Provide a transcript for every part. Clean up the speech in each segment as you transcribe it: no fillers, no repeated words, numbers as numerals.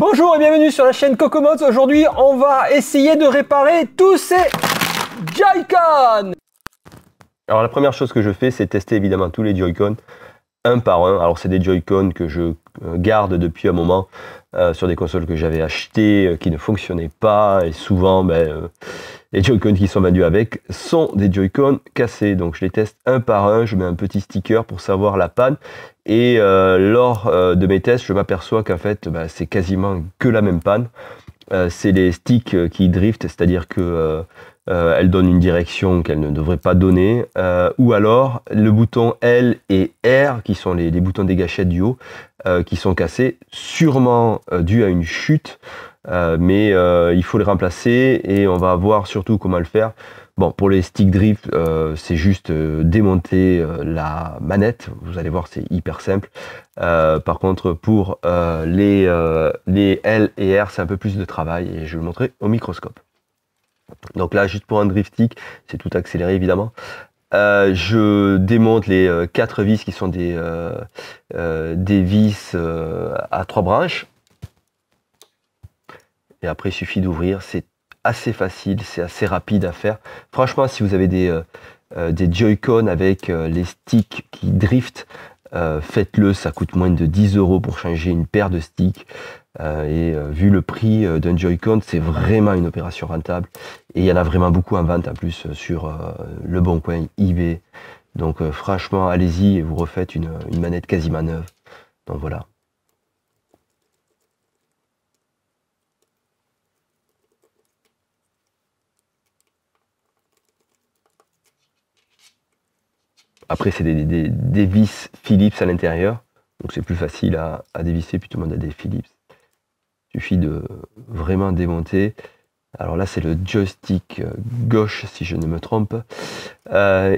Bonjour et bienvenue sur la chaîne Cocomods. Aujourd'hui, on va essayer de réparer tous ces Joy-Con. Alors la première chose que je fais, c'est tester évidemment tous les Joy-Con un par un. Alors c'est des Joy-Con que je garde depuis un moment sur des consoles que j'avais achetées qui ne fonctionnaient pas, et souvent les Joy-Con qui sont vendus avec sont des Joy-Con cassés. Donc je les teste un par un, je mets un petit sticker pour savoir la panne, et lors de mes tests je m'aperçois qu'en fait c'est quasiment que la même panne. C'est les sticks qui driftent, c'est-à-dire que elle donne une direction qu'elle ne devrait pas donner, ou alors le bouton L et R qui sont les boutons des gâchettes du haut qui sont cassés, sûrement dû à une chute, mais il faut les remplacer et on va voir surtout comment le faire. Bon, pour les stick drift, c'est juste démonter la manette, vous allez voir, c'est hyper simple. Par contre, pour les L et R, c'est un peu plus de travail et je vais le montrer au microscope. Donc là, juste pour un drift stick, c'est tout accéléré évidemment. Je démonte les 4 vis qui sont des vis à 3 branches. Et après, il suffit d'ouvrir. C'est assez facile, c'est assez rapide à faire. Franchement, si vous avez des Joy-Con avec les sticks qui driftent, faites-le, ça coûte moins de 10 € pour changer une paire de sticks. Vu le prix d'un Joy-Con, c'est vraiment une opération rentable. Et il y en a vraiment beaucoup en vente en plus sur Le Bon Coin, eBay. Donc franchement, allez-y et vous refaites une manette quasiment neuve. Donc voilà. Après, c'est des vis Philips à l'intérieur, donc c'est plus facile à dévisser, puis tout le monde a des Philips. Il suffit de vraiment démonter. Alors là, c'est le joystick gauche, si je ne me trompe. Il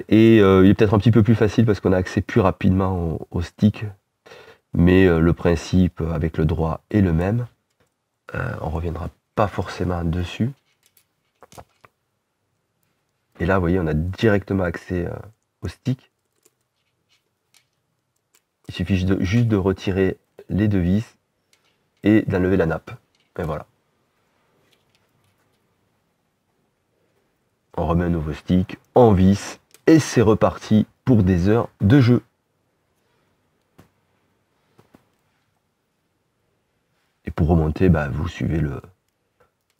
est peut-être un petit peu plus facile parce qu'on a accès plus rapidement au stick, mais le principe avec le droit est le même. On ne reviendra pas forcément dessus. Et là, vous voyez, on a directement accès au stick. Il suffit juste de retirer les deux vis et d'enlever la nappe. Et voilà. On remet un nouveau stick, on visse et c'est reparti pour des heures de jeu. Et pour remonter, vous suivez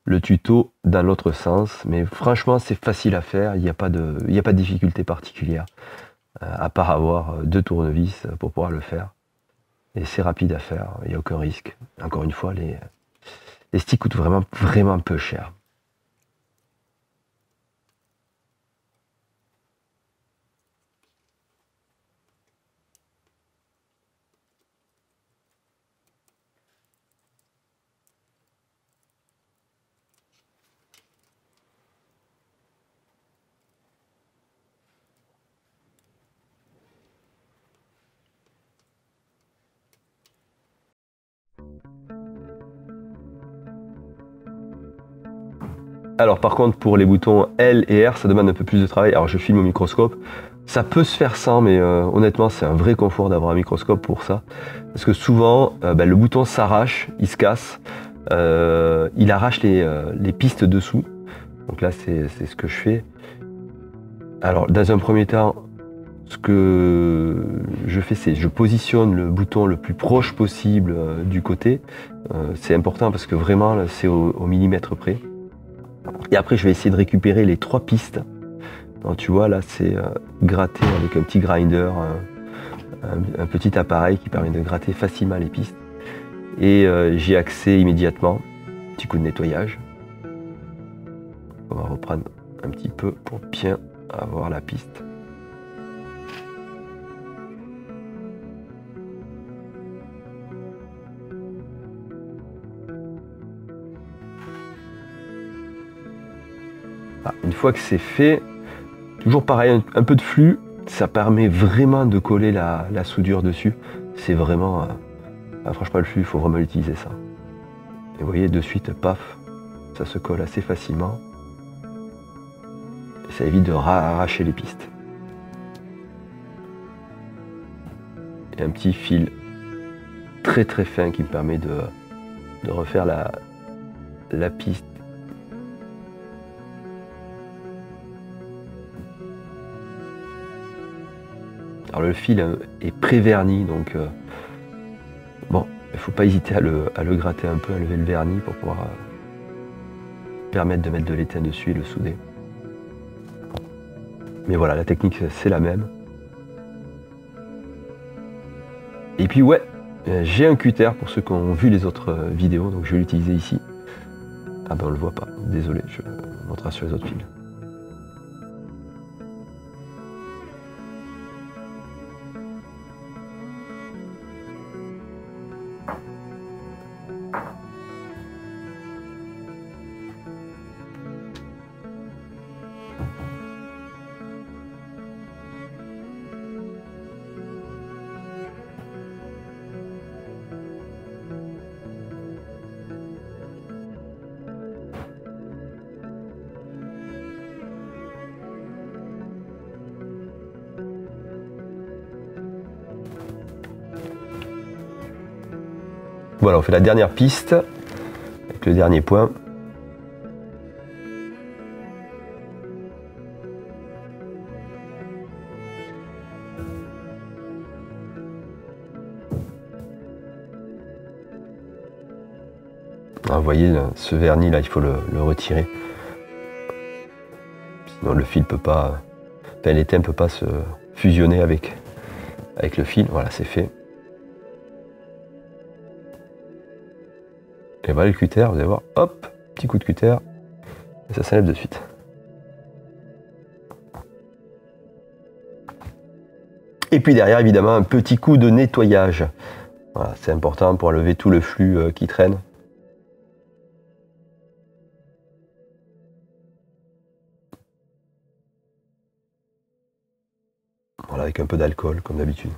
le tuto dans l'autre sens. Mais franchement, c'est facile à faire, il n'y a pas de difficulté particulière. À part avoir 2 tournevis pour pouvoir le faire. Et c'est rapide à faire, il n'y a aucun risque. Encore une fois, les sticks coûtent vraiment peu cher. Alors par contre, pour les boutons L et R, ça demande un peu plus de travail. Alors je filme au microscope, ça peut se faire sans, mais honnêtement c'est un vrai confort d'avoir un microscope pour ça. Parce que souvent, le bouton s'arrache, il se casse, il arrache les pistes dessous. Donc là c'est ce que je fais. Alors dans un premier temps, ce que je fais, c'est je positionne le bouton le plus proche possible du côté. C'est important parce que vraiment c'est au millimètre près. Et après, je vais essayer de récupérer les 3 pistes. Donc, tu vois, là, c'est gratté avec un petit grinder, un petit appareil qui permet de gratter facilement les pistes. Et j'y ai accès immédiatement. Petit coup de nettoyage. On va reprendre un petit peu pour bien avoir la piste. Une fois que c'est fait, toujours pareil, un peu de flux, ça permet vraiment de coller la soudure dessus. C'est vraiment, franchement le flux, il faut vraiment utiliser ça. Et vous voyez de suite, paf, ça se colle assez facilement. Et ça évite de arracher les pistes. Et un petit fil très fin qui me permet de refaire la piste. Alors le fil est pré-verni, donc bon, il ne faut pas hésiter à le gratter un peu, à lever le vernis pour pouvoir permettre de mettre de l'étain dessus et le souder. Mais voilà, la technique c'est la même. Et puis ouais, j'ai un cutter pour ceux qui ont vu les autres vidéos, donc je vais l'utiliser ici. Ah ben on le voit pas, désolé, je vous montrerai sur les autres fils. Voilà, on fait la dernière piste avec le dernier point. Ah, vous voyez, ce vernis là, il faut le retirer. Sinon le fil peut pas, l'étain ne peut pas se fusionner avec le fil. Voilà, c'est fait. Et voilà le cutter, vous allez voir, hop, petit coup de cutter, et ça s'enlève de suite. Et puis derrière, évidemment, un petit coup de nettoyage. Voilà, c'est important pour enlever tout le flux qui traîne. Voilà, avec un peu d'alcool, comme d'habitude.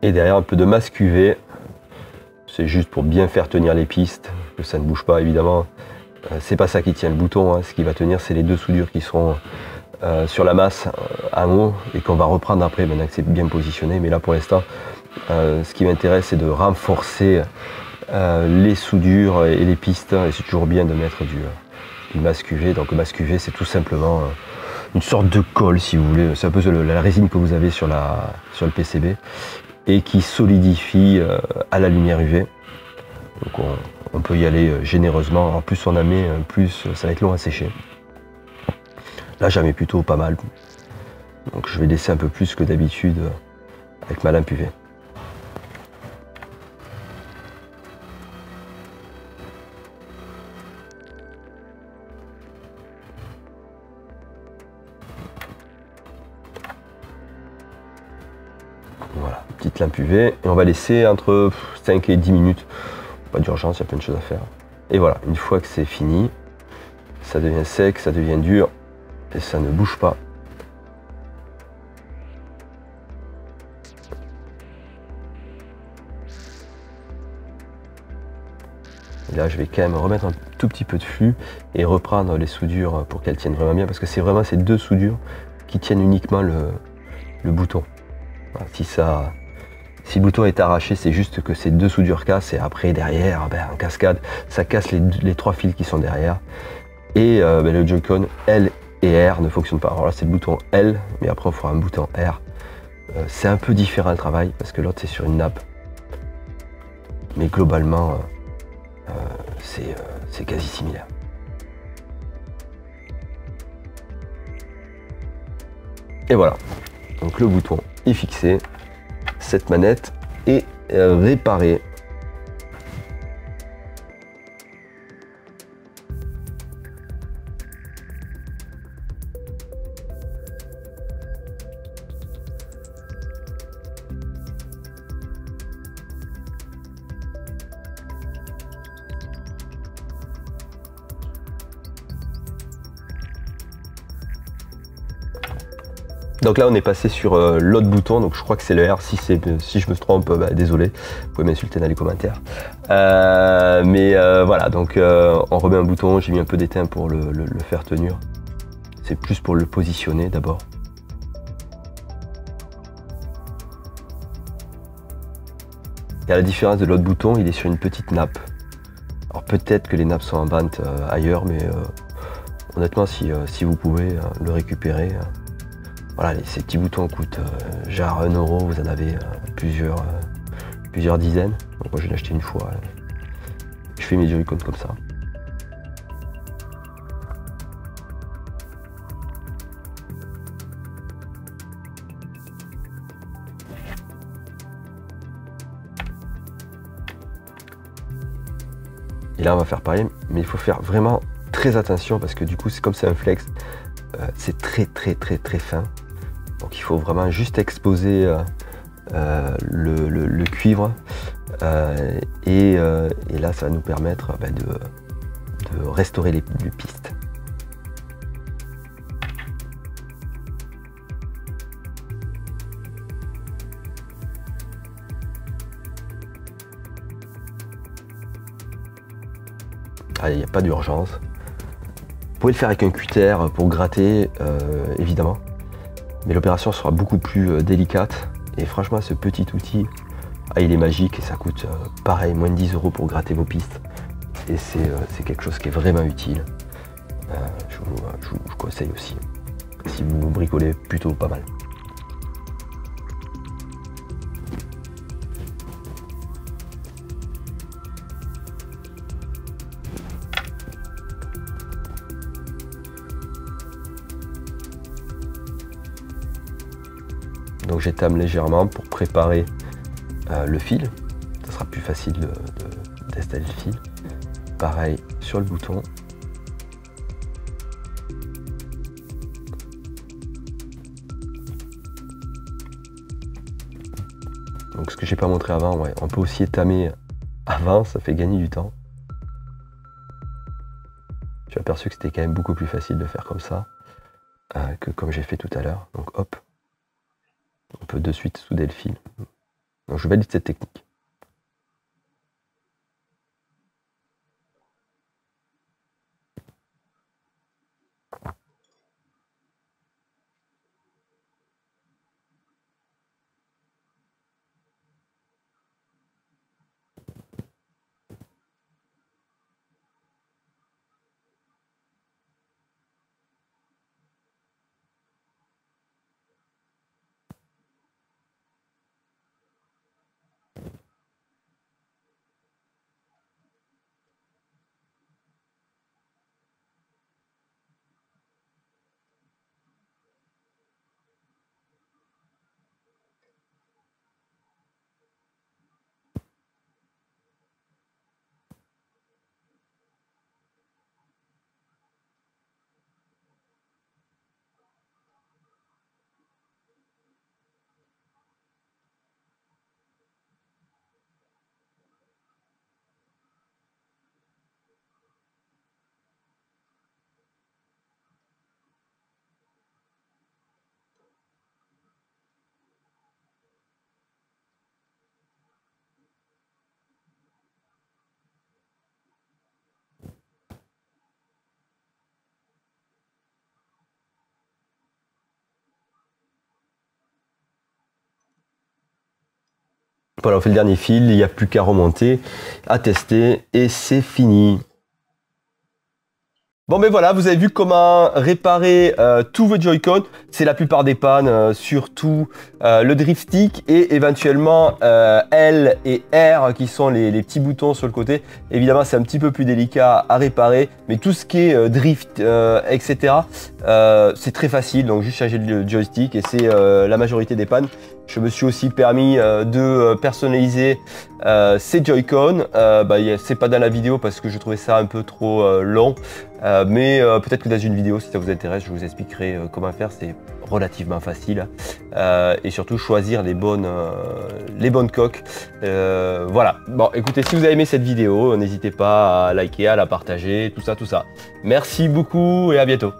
Et derrière un peu de masque UV, c'est juste pour bien faire tenir les pistes, que ça ne bouge pas évidemment. C'est pas ça qui tient le bouton, hein. Ce qui va tenir c'est les deux soudures qui seront sur la masse en haut et qu'on va reprendre après maintenant que c'est bien positionné. Mais là pour l'instant, ce qui m'intéresse c'est de renforcer les soudures et les pistes, et c'est toujours bien de mettre du masque UV. Donc le masque UV c'est tout simplement une sorte de colle si vous voulez, c'est un peu la résine que vous avez sur le PCB et qui solidifie à la lumière UV. Donc on peut y aller généreusement, en plus on en met, plus ça va être long à sécher. Là j'en mets plutôt pas mal, donc je vais laisser un peu plus que d'habitude avec ma lampe UV. Voilà, petite lampe UV, et on va laisser entre 5 et 10 minutes. Pas d'urgence, il y a plein de choses à faire. Et voilà, une fois que c'est fini, ça devient sec, ça devient dur, et ça ne bouge pas. Et là, je vais quand même remettre un tout petit peu de flux et reprendre les soudures pour qu'elles tiennent vraiment bien, parce que c'est vraiment ces deux soudures qui tiennent uniquement le bouton. Voilà, si le bouton est arraché, c'est juste que ces deux soudures cassent, et après derrière, en cascade, ça casse les trois fils qui sont derrière. Et le Joy-Con L et R ne fonctionnent pas. Alors là c'est le bouton L, mais après on fera un bouton R. C'est un peu différent le travail, parce que l'autre c'est sur une nappe. Mais globalement, c'est quasi similaire. Et voilà, donc le bouton est fixé, cette manette est réparée. Donc là on est passé sur l'autre bouton, donc je crois que c'est le R. Si je me trompe, bah, désolé, vous pouvez m'insulter dans les commentaires. Voilà, donc on remet un bouton, j'ai mis un peu d'étain pour le faire tenir. C'est plus pour le positionner d'abord. Et à la différence de l'autre bouton, il est sur une petite nappe. Alors peut-être que les nappes sont en vente ailleurs, mais honnêtement, si vous pouvez le récupérer, voilà, ces petits boutons coûtent genre 1 €, vous en avez plusieurs dizaines. Donc moi je l'ai acheté une fois. Je fais mes Joy-Con comme ça. Et là on va faire pareil, mais il faut faire vraiment très attention parce que du coup c'est comme c'est un flex, c'est très fin. Donc il faut vraiment juste exposer le cuivre et là ça va nous permettre de restaurer les pistes. Il n'y a pas d'urgence. Vous pouvez le faire avec un cutter pour gratter, évidemment. Mais l'opération sera beaucoup plus délicate. Et franchement, ce petit outil, il est magique et ça coûte pareil, moins de 10 € pour gratter vos pistes. Et c'est quelque chose qui est vraiment utile. Je vous conseille aussi, si vous bricolez plutôt pas mal. Donc j'étame légèrement pour préparer le fil. Ça sera plus facile d'installer le fil. Pareil sur le bouton. Donc ce que j'ai pas montré avant, ouais, on peut aussi étamer avant, ça fait gagner du temps. Je suis aperçu que c'était quand même beaucoup plus facile de faire comme ça que comme j'ai fait tout à l'heure. Donc hop. On peut de suite souder le fil. Donc je valide cette technique. Voilà, on fait le dernier fil, il n'y a plus qu'à remonter, à tester et c'est fini. Bon ben voilà, vous avez vu comment réparer tous vos Joy-Con. C'est la plupart des pannes, surtout le drift stick et éventuellement L et R qui sont les petits boutons sur le côté. Évidemment c'est un petit peu plus délicat à réparer, mais tout ce qui est drift, etc. C'est très facile, donc juste changer le joystick et c'est la majorité des pannes. Je me suis aussi permis de personnaliser ces Joy-Con. C'est pas dans la vidéo parce que je trouvais ça un peu trop long. Mais peut-être que dans une vidéo, si ça vous intéresse, je vous expliquerai comment faire. C'est relativement facile. Et surtout choisir les bonnes coques. Voilà. Bon, écoutez, si vous avez aimé cette vidéo, n'hésitez pas à liker, à la partager, tout ça. Merci beaucoup et à bientôt.